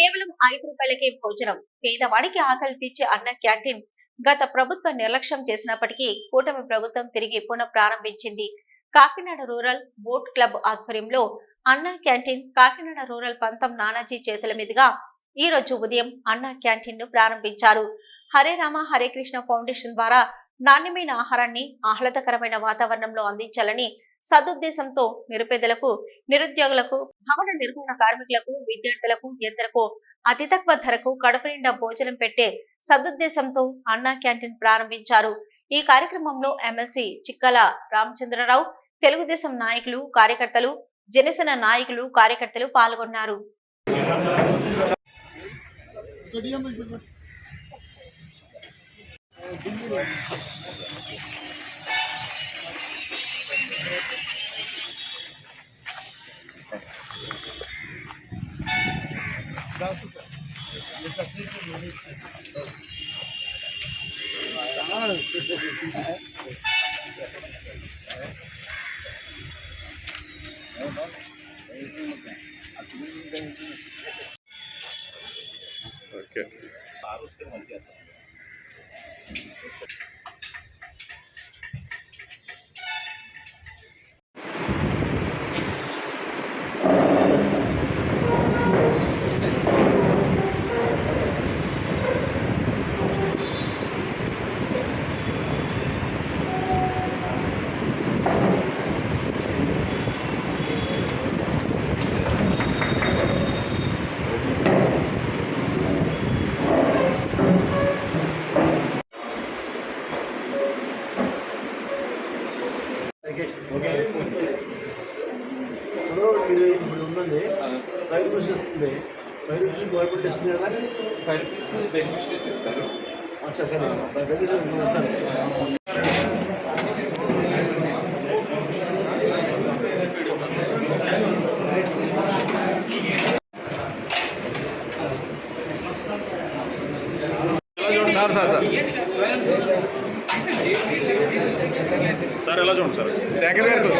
కేవలం 5 రూపాయలకే భోజనం. పేదవాడికి ఆకలి తీర్చే అన్న క్యాంటీన్ గత ప్రభుత్వం నిర్లక్ష్యం చేసినప్పటికీ కూటమి ప్రభుత్వం తిరిగి పునః ప్రారంభించింది. కాకినాడ రూరల్ బోట్ క్లబ్ ఆధ్వర్యంలో అన్న క్యాంటీన్ కాకినాడ రూరల్ పంతం నానాజీ చేతుల మీదుగా ఈ రోజు ఉదయం అన్న క్యాంటీన్ ను ప్రారంభించారు. హరే రామ హరే కృష్ణ ఫౌండేషన్ ద్వారా నాణ్యమైన ఆహారాన్ని ఆహ్లాదకరమైన వాతావరణంలో అందించాలని సదుద్దేశంతో నిరుపేదలకు, నిరుద్యోగులకు, భవన నిర్మాణ కార్మికులకు, విద్యార్థులకు, ఎందరికో అతి తక్కువ ధరకు కడుపు నిండా భోజనం పెట్టే సదుద్దేశంతో అన్నా క్యాంటీన్ ప్రారంభించారు. ఈ కార్యక్రమంలో ఎమ్మెల్సీ చిక్కల రామచంద్రరావు, తెలుగుదేశం నాయకులు, కార్యకర్తలు, జనసేన నాయకులు, కార్యకర్తలు పాల్గొన్నారు. Okay. ఇప్పుడు మీరు ఇప్పుడు ఉన్నది 5 రూపీస్ వస్తుంది. 5 రూపీస్ గవర్నమెంట్ ఇస్తుంది కదా, 5 రూపీస్ బెనిఫిషరీస్ ఇస్తారు. సరే 5 రూపీస్ ఇస్తారు. సార్ సార్ సార్ సార్ ఎలా చూడండి సార్ శేఖర్ గారు